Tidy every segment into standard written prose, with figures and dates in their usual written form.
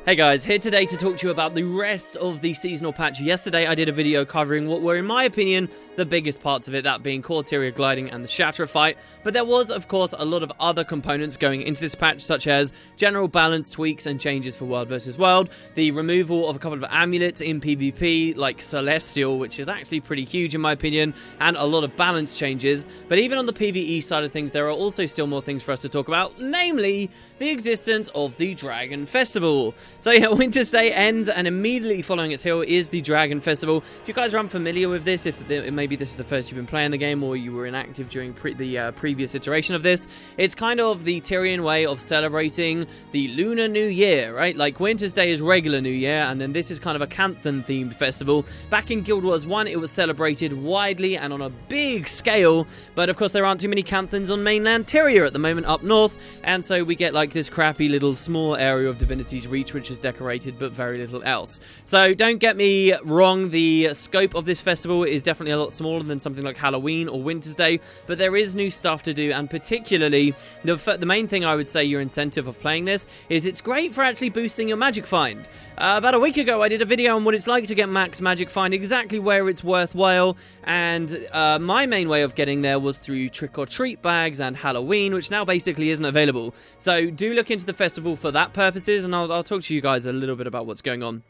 Hey guys, here today to talk to you about the rest of the seasonal patch. Yesterday I did a video covering what were, in my opinion, the biggest parts of it, that being Corteria gliding and the Shatterer fight, but there was, of course, a lot of other components going into this patch, such as general balance tweaks and changes for World vs. World, the removal of a couple of amulets in PvP, like Celestial, which is actually pretty huge in my opinion, and a lot of balance changes. But even on the PvE side of things, there are also still more things for us to talk about, namely the existence of the Dragon Festival. So yeah, Winter's Day ends, and immediately following its heel is the Dragon Festival. If you guys are unfamiliar with this, if maybe this is the first you've been playing the game, or you were inactive during the previous iteration of this, it's kind of the Tyrian way of celebrating the Lunar New Year, right? Like Winter's Day is regular New Year, and then this is kind of a Canthan-themed festival. Back in Guild Wars 1, it was celebrated widely and on a big scale, but of course there aren't too many Canthans on mainland Tyria at the moment up north, and so we get like this crappy little small area of Divinity's Reach, which is decorated, but very little else. So don't get me wrong, the scope of this festival is definitely a lot smaller than something like Halloween or Winter's Day, but there is new stuff to do, and particularly the main thing I would say your incentive of playing this is it's great for actually boosting your magic find. About a week ago I did a video on what it's like to get max magic find, exactly where it's worthwhile, and my main way of getting there was through trick-or-treat bags and Halloween, which now basically isn't available. So do look into the festival for that purposes, and I'll talk to you guys a little bit about what's going on.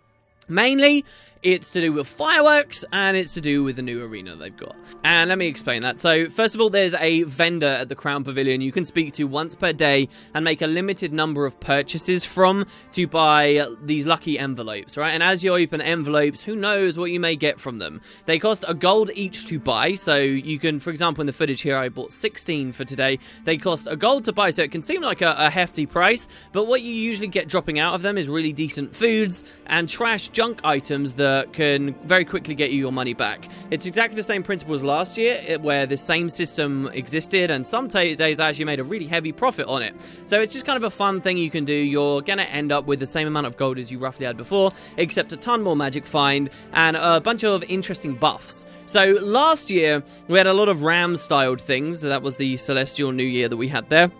Mainly, it's to do with fireworks, and it's to do with the new arena they've got. And let me explain that. So, first of all, there's a vendor at the Crown Pavilion you can speak to once per day and make a limited number of purchases from to buy these lucky envelopes, right? And as you open envelopes, who knows what you may get from them. They cost a gold each to buy, so you can, for example, in the footage here, I bought 16 for today. They cost a gold to buy, so it can seem like a hefty price, but what you usually get dropping out of them is really decent foods and trash junk items that can very quickly get you your money back. It's exactly the same principle as last year, where the same system existed, and some days I actually made a really heavy profit on it. So it's just kind of a fun thing you can do. You're gonna end up with the same amount of gold as you roughly had before, except a ton more magic find and a bunch of interesting buffs. So last year we had a lot of ram-styled things. That was the Celestial New Year that we had there.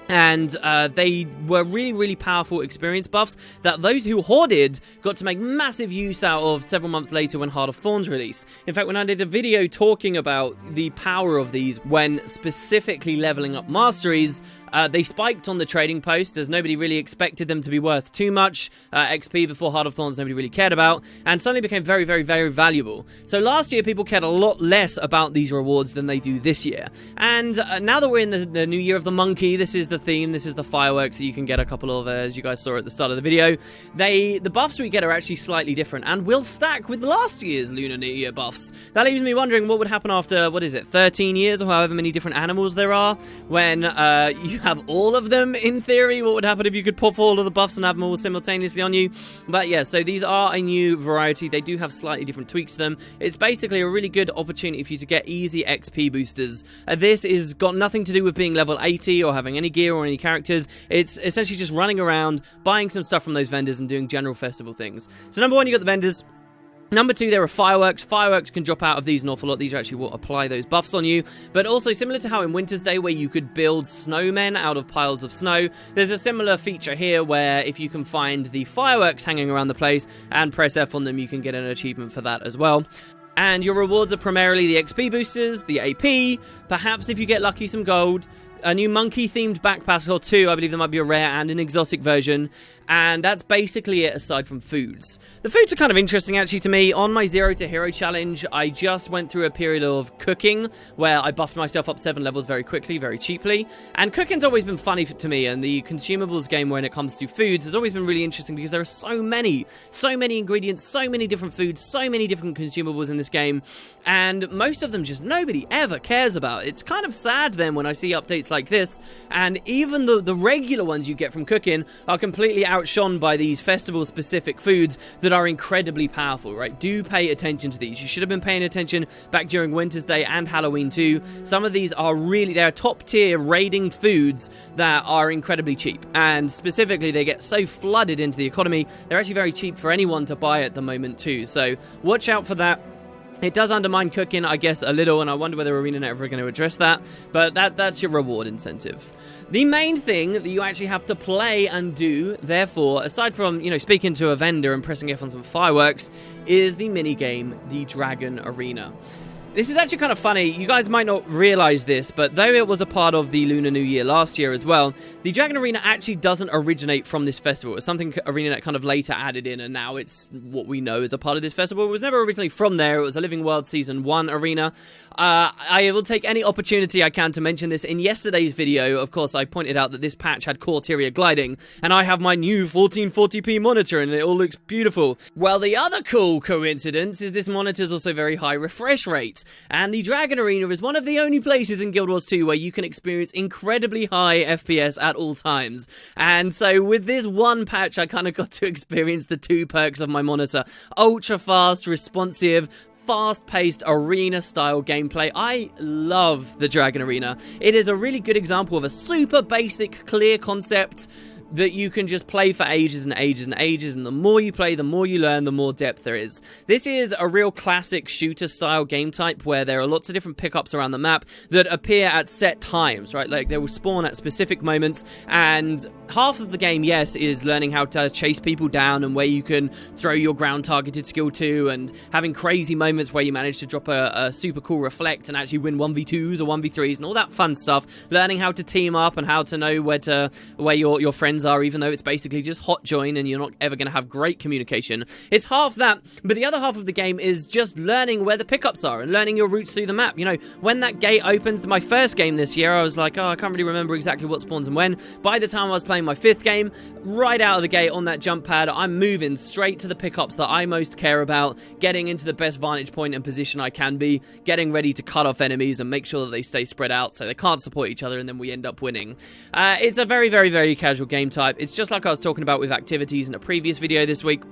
And they were really, really powerful experience buffs that those who hoarded got to make massive use out of several months later when Heart of Thorns released. In fact, when I did a video talking about the power of these when specifically leveling up masteries, they spiked on the trading post as nobody really expected them to be worth too much XP before Heart of Thorns nobody really cared about, and suddenly became very, very, very valuable. So last year people cared a lot less about these rewards than they do this year. And now that we're in the new year of the monkey, this is the theme, this is the fireworks that you can get a couple of, as you guys saw at the start of the video. The buffs we get are actually slightly different and will stack with last year's Lunar New Year buffs. That leaves me wondering what would happen after, 13 years or however many different animals there are, when you have all of them in theory. What would happen if you could pop all of the buffs and have them all simultaneously on you? But yeah, so these are a new variety. They do have slightly different tweaks to them. It's basically a really good opportunity for you to get easy XP boosters. This is got nothing to do with being level 80 or having any gear or any characters. It's essentially just running around, buying some stuff from those vendors and doing general festival things. So number one, you got the vendors. Number two, there are fireworks. Fireworks can drop out of these an awful lot. These are actually what apply those buffs on you. But also similar to how in Winter's Day where you could build snowmen out of piles of snow, there's a similar feature here where if you can find the fireworks hanging around the place and press F on them, you can get an achievement for that as well. And your rewards are primarily the XP boosters, the AP, perhaps if you get lucky some gold, a new monkey-themed backpack or two. I believe there might be a rare and an exotic version. And that's basically it aside from foods. The foods are kind of interesting actually to me. On my 0 to Hero challenge, I just went through a period of cooking where I buffed myself up 7 levels very quickly, very cheaply. And cooking's always been funny to me, and the consumables game when it comes to foods has always been really interesting because there are so many ingredients, so many different foods, so many different consumables in this game, and most of them just nobody ever cares about. It's kind of sad then when I see updates like this, and even the regular ones you get from cooking are completely outshone by these festival-specific foods that are incredibly powerful, right? Do pay attention to these. You should have been paying attention back during Winter's Day and Halloween too. Some of these are they're top-tier raiding foods that are incredibly cheap, and specifically they get so flooded into the economy, they're actually very cheap for anyone to buy at the moment too, so watch out for that. It does undermine cooking, I guess, a little, and I wonder whether Arenanet are ever going to address that, but that's your reward incentive. The main thing that you actually have to play and do, therefore, aside from, you know, speaking to a vendor and pressing F on some fireworks, is the minigame, the Dragon Arena. This is actually kind of funny. You guys might not realize this, but though it was a part of the Lunar New Year last year as well, the Dragon Arena actually doesn't originate from this festival. It's something Arenanet kind of later added in, and now it's what we know as a part of this festival. It was never originally from there. It was a Living World Season 1 arena. I will take any opportunity I can to mention this. In yesterday's video, of course, I pointed out that this patch had Corteria gliding, and I have my new 1440p monitor, and it all looks beautiful. Well, the other cool coincidence is this monitor is also very high refresh rate. And the Dragon Arena is one of the only places in Guild Wars 2 where you can experience incredibly high FPS at all times. And so with this one patch, I kind of got to experience the two perks of my monitor. Ultra fast, responsive, fast-paced arena-style gameplay. I love the Dragon Arena. It is a really good example of a super basic, clear concept that you can just play for ages and ages and ages, and the more you play, the more you learn, the more depth there is. This is a real classic shooter-style game type where there are lots of different pickups around the map that appear at set times, right? Like, they will spawn at specific moments, and half of the game, yes, is learning how to chase people down and where you can throw your ground-targeted skill to, and having crazy moments where you manage to drop a super cool reflect and actually win 1v2s or 1v3s and all that fun stuff. Learning how to team up and how to know where your friends are, even though it's basically just hot join and you're not ever going to have great communication. It's half that, but the other half of the game is just learning where the pickups are and learning your routes through the map. You know, when that gate opens, my first game this year, I was like, oh, I can't really remember exactly what spawns and when. By the time I was playing my 5th game, right out of the gate on that jump pad, I'm moving straight to the pickups that I most care about, getting into the best vantage point and position I can be, getting ready to cut off enemies and make sure that they stay spread out so they can't support each other, and then we end up winning. It's a very, very, very casual game type. It's just like I was talking about with activities in a previous video this week.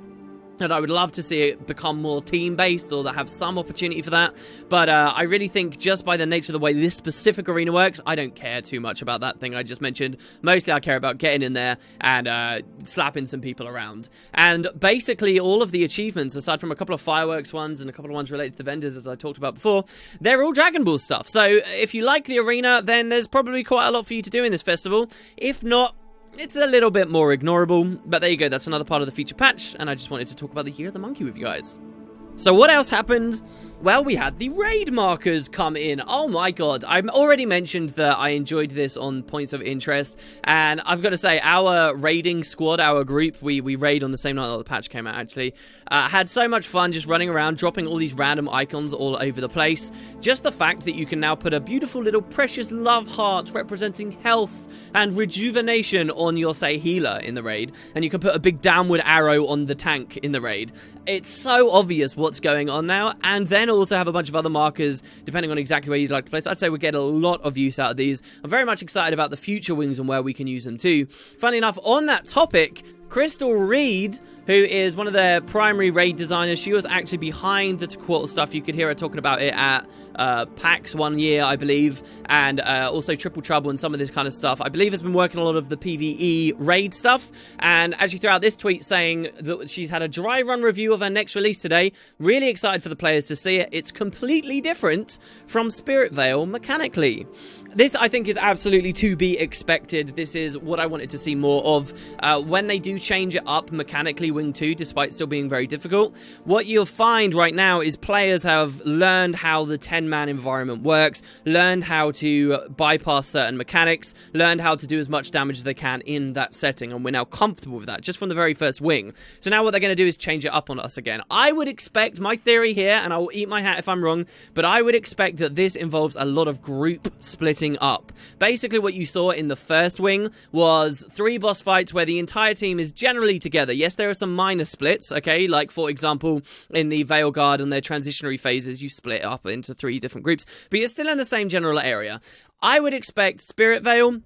And I would love to see it become more team-based, or that have some opportunity for that. But I really think just by the nature of the way this specific arena works, I don't care too much about that thing I just mentioned. Mostly I care about getting in there and slapping some people around. And basically all of the achievements, aside from a couple of fireworks ones and a couple of ones related to the vendors, as I talked about before, they're all Dragon Ball stuff. So if you like the arena, then there's probably quite a lot for you to do in this festival. If not, it's a little bit more ignorable, but there you go, that's another part of the feature patch, and I just wanted to talk about the Year of the Monkey with you guys. So what else happened? Well, we had the raid markers come in. Oh my god, I've already mentioned that I enjoyed this on Points of Interest, and I've got to say, our raiding squad, our group, we raid on the same night that the patch came out actually, had so much fun just running around, dropping all these random icons all over the place. Just the fact that you can now put a beautiful little precious love heart representing health and rejuvenation on your, say, healer in the raid, and you can put a big downward arrow on the tank in the raid. It's so obvious what's going on now, and then also have a bunch of other markers depending on exactly where you'd like to place. I'd say we get a lot of use out of these. I'm very much excited about the future wings and where we can use them too. Funny enough, on that topic, Crystal Reed, who is one of their primary raid designers, she was actually behind the Tequatl stuff. You could hear her talking about it at PAX one year, I believe, and also Triple Trouble and some of this kind of stuff. I believe has been working a lot of the PvE raid stuff, and as she threw out this tweet saying that she's had a dry run review of her next release today, really excited for the players to see it. It's completely different from Spirit Veil mechanically. This, I think, is absolutely to be expected. This is what I wanted to see more of. When they do change it up mechanically, Wing 2, despite still being very difficult, what you'll find right now is players have learned how the 10-man environment works, learned how to bypass certain mechanics, learned how to do as much damage as they can in that setting, and we're now comfortable with that, just from the very first wing. So now what they're going to do is change it up on us again. I would expect, my theory here, and I will eat my hat if I'm wrong, but I would expect that this involves a lot of group splitting up. Basically what you saw in the first wing was 3 boss fights where the entire team is generally together. Yes, there are some minor splits, okay, like for example in the Veil Guard and their transitionary phases you split up into 3 different groups, but you're still in the same general area. I would expect Spirit Veil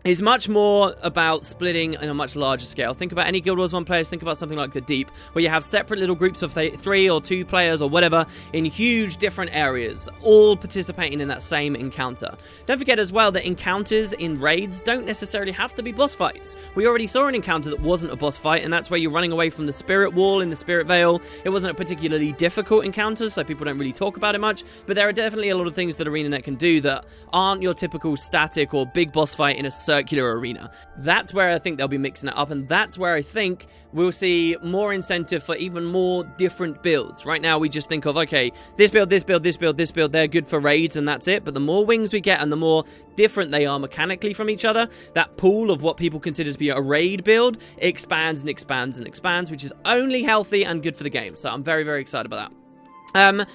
is much more about splitting on a much larger scale. Think about any Guild Wars 1 players, think about something like the Deep, where you have separate little groups of 3 or 2 players or whatever in huge different areas, all participating in that same encounter. Don't forget as well that encounters in raids don't necessarily have to be boss fights. We already saw an encounter that wasn't a boss fight, and that's where you're running away from the Spirit Wall in the Spirit Veil. It wasn't a particularly difficult encounter, so people don't really talk about it much, but there are definitely a lot of things that Arenanet can do that aren't your typical static or big boss fight in a certain circular arena. That's where I think they'll be mixing it up, and that's where I think we'll see more incentive for even more different builds. Right now, we just think of, okay, this build, this build, this build, this build, they're good for raids, and that's it. But the more wings we get and the more different they are mechanically from each other, that pool of what people consider to be a raid build expands and expands and expands, which is only healthy and good for the game. So I'm very, very excited about that.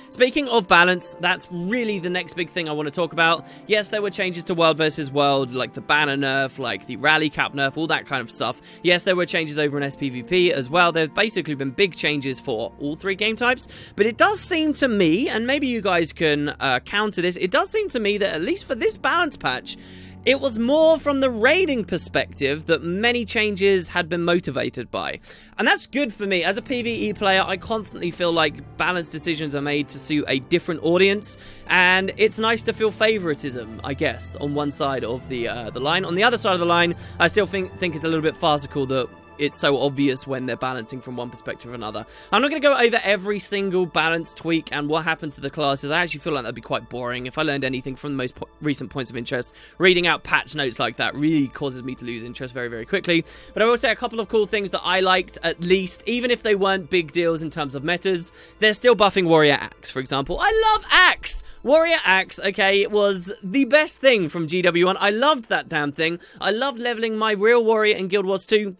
Speaking of balance, that's really the next big thing I want to talk about. Yes, there were changes to World versus World, like the banner nerf, like the rally cap nerf, all that kind of stuff. Yes, there were changes over in SPVP as well. There have basically been big changes for all three game types, but it does seem to me, and maybe you guys can counter this, it does seem to me that at least for this balance patch, it was more from the raiding perspective that many changes had been motivated by. And that's good for me. As a PvE player, I constantly feel like balanced decisions are made to suit a different audience. And it's nice to feel favoritism, I guess, on one side of the line. On the other side of the line, I still think it's a little bit farcical that it's so obvious when they're balancing from one perspective or another. I'm not going to go over every single balance tweak and what happened to the classes. I actually feel like that'd be quite boring. If I learned anything from the most recent points of interest, reading out patch notes like that really causes me to lose interest very, very quickly. But I will say a couple of cool things that I liked, at least, even if they weren't big deals in terms of metas. They're still buffing Warrior Axe, for example. I love Axe! Warrior Axe, okay, it was the best thing from GW1. I loved that damn thing. I loved leveling my real warrior in Guild Wars 2.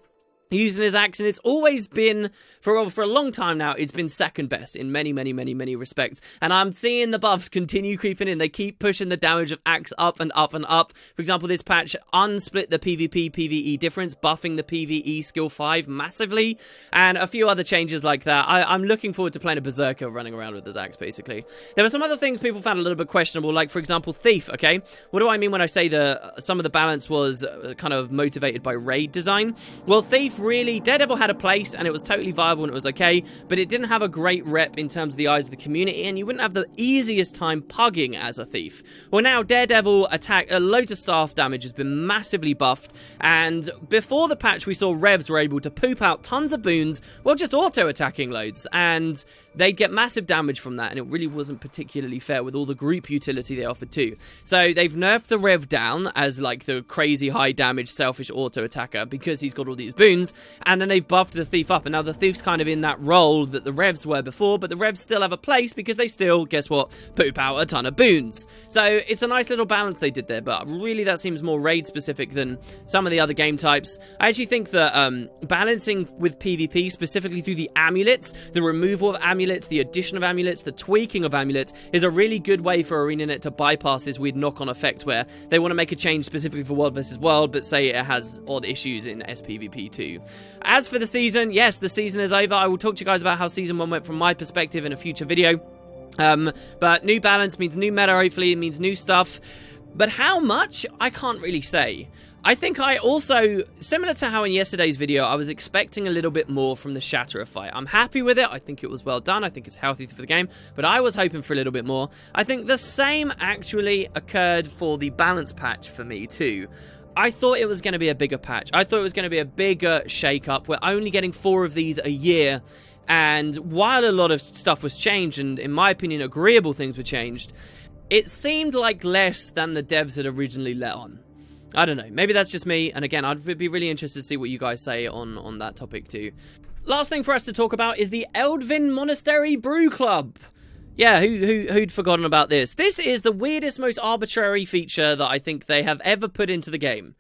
Using his axe, and it's always been, for a long time now, it's been second best in many, many, many, many respects. And I'm seeing the buffs continue creeping in. They keep pushing the damage of axe up and up and up. For example, this patch unsplit the PvP PvE difference, buffing the PvE skill 5 massively, and a few other changes like that. I'm looking forward to playing a berserker running around with his axe, basically. There were some other things people found a little bit questionable, like, for example, Thief, okay? What do I mean when I say some of the balance was kind of motivated by raid design? Well, Thief really, Daredevil had a place and it was totally viable and it was okay, but it didn't have a great rep in terms of the eyes of the community, and you wouldn't have the easiest time pugging as a thief. Well, now Daredevil loads of staff damage has been massively buffed, and before the patch we saw Revs were able to poop out tons of boons while just auto-attacking loads, and they'd get massive damage from that, and it really wasn't particularly fair with all the group utility they offered too. So they've nerfed the Rev down as like the crazy high damage selfish auto attacker because he's got all these boons, and then they've buffed the Thief up, and now the Thief's kind of in that role that the Revs were before, but the Revs still have a place because they still, guess what, poop out a ton of boons. So it's a nice little balance they did there, but really that seems more raid specific than some of the other game types. I actually think that balancing with PvP, specifically through the amulets, the removal of amulets, the addition of amulets, the tweaking of amulets, is a really good way for Arenanet to bypass this weird knock-on effect where they want to make a change specifically for World vs. World, but say it has odd issues in SPVP too. As for the season, yes, the season is over. I will talk to you guys about how Season 1 went from my perspective in a future video. But new balance means new meta, hopefully. It means new stuff. But how much? I can't really say. I think I also, similar to how in yesterday's video, I was expecting a little bit more from the Shatterer fight. I'm happy with it. I think it was well done. I think it's healthy for the game. But I was hoping for a little bit more. I think the same actually occurred for the balance patch for me too. I thought it was going to be a bigger patch. I thought it was going to be a bigger shake-up. We're only getting 4 of these a year. And while a lot of stuff was changed, and in my opinion, agreeable things were changed, it seemed like less than the devs had originally let on. I don't know. Maybe that's just me. And again, I'd be really interested to see what you guys say on that topic too. Last thing for us to talk about is the Elven Monastery Brew Club. Yeah, who'd forgotten about this? This is the weirdest, most arbitrary feature that I think they have ever put into the game.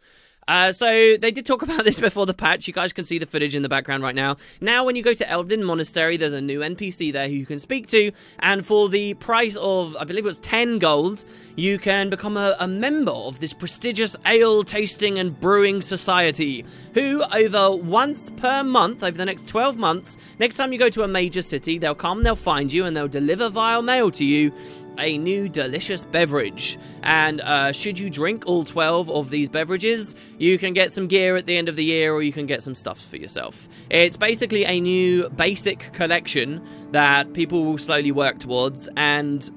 So they did talk about this before the patch. You guys can see the footage in the background right now. Now, when you go to Elven Monastery, there's a new NPC there who you can speak to, and for the price of, I believe it was 10 gold, you can become a member of this prestigious ale tasting and brewing society, who over once per month, over the next 12 months, next time you go to a major city, they'll come, they'll find you, and they'll deliver via mail to you a new delicious beverage. And should you drink all 12 of these beverages, you can get some gear at the end of the year, or you can get some stuffs for yourself. It's basically a new basic collection that people will slowly work towards, and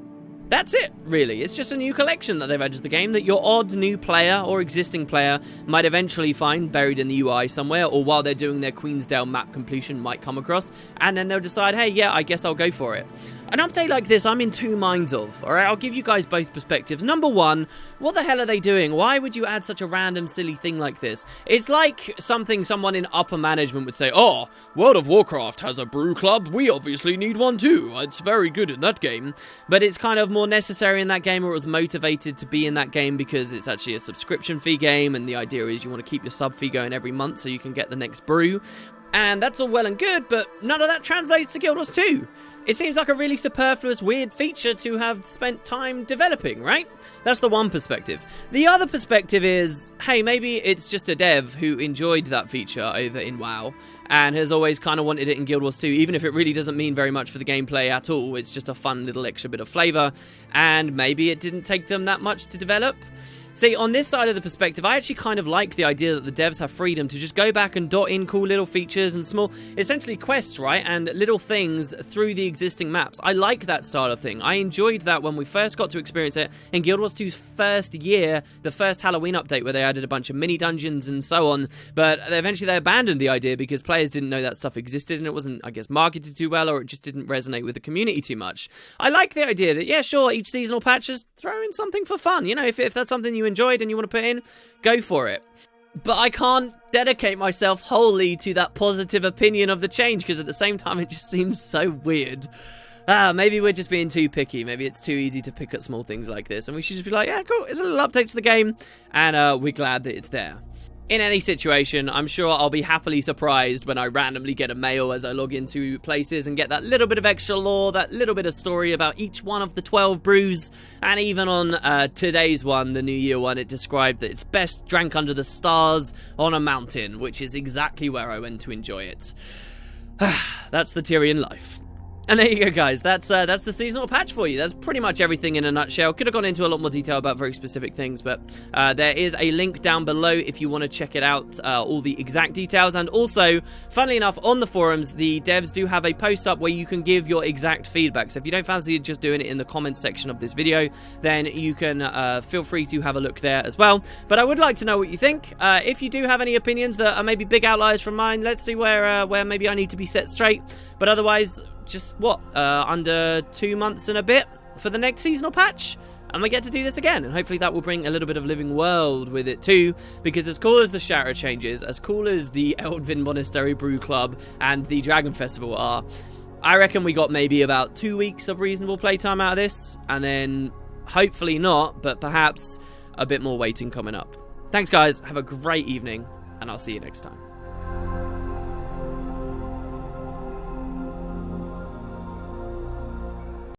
that's it, really. It's just a new collection that they've added to the game that your odd new player or existing player might eventually find buried in the UI somewhere, or while they're doing their Queensdale map completion might come across, and then they'll decide, hey, yeah, I guess I'll go for it. An update like this, I'm in two minds of. Alright, I'll give you guys both perspectives. Number one, what the hell are they doing? Why would you add such a random, silly thing like this? It's like something someone in upper management would say, "Oh, World of Warcraft has a brew club. We obviously need one too. It's very good in that game." But it's kind of more necessary in that game, or it was motivated to be in that game because it's actually a subscription fee game, and the idea is you want to keep your sub fee going every month so you can get the next brew. And that's all well and good, but none of that translates to Guild Wars 2. It seems like a really superfluous, weird feature to have spent time developing, right? That's the one perspective. The other perspective is, hey, maybe it's just a dev who enjoyed that feature over in WoW and has always kind of wanted it in Guild Wars 2, even if it really doesn't mean very much for the gameplay at all. It's just a fun little extra bit of flavor, and maybe it didn't take them that much to develop. See, on this side of the perspective, I actually kind of like the idea that the devs have freedom to just go back and dot in cool little features and small, essentially quests, right? And little things through the existing maps. I like that style of thing. I enjoyed that when we first got to experience it in Guild Wars 2's first year, the first Halloween update where they added a bunch of mini dungeons and so on. But eventually they abandoned the idea because players didn't know that stuff existed and it wasn't, I guess, marketed too well, or it just didn't resonate with the community too much. I like the idea that, yeah, sure, each seasonal patch just throw in something for fun. You know, if that's something you enjoyed and you want to put in, go for it. But I can't dedicate myself wholly to that positive opinion of the change, because at the same time it just seems so weird. Maybe we're just being too picky. Maybe it's too easy to pick at small things like this, and we should just be like, yeah, cool, it's a little update to the game, and we're glad that it's there. In any situation, I'm sure I'll be happily surprised when I randomly get a mail as I log into places and get that little bit of extra lore, that little bit of story about each one of the 12 brews. And even on today's one, the New Year one, it described that it's best drank under the stars on a mountain, which is exactly where I went to enjoy it. That's the Tyrion life. And there you go, guys. That's the seasonal patch for you. That's pretty much everything in a nutshell. Could have gone into a lot more detail about very specific things, but there is a link down below if you want to check it out, all the exact details. And also, funnily enough, on the forums, the devs do have a post up where you can give your exact feedback. So if you don't fancy just doing it in the comments section of this video, then you can feel free to have a look there as well. But I would like to know what you think. If you do have any opinions that are maybe big outliers from mine, let's see where maybe I need to be set straight. But otherwise, just under 2 months and a bit for the next seasonal patch, and we get to do this again, and hopefully that will bring a little bit of living world with it too, because as cool as the Shatter changes, as cool as the Elven Monastery Brew Club and the Dragon Festival are, I reckon we got maybe about 2 weeks of reasonable playtime out of this, and then hopefully not, but perhaps a bit more waiting coming up. Thanks guys, have a great evening, and I'll see you next time.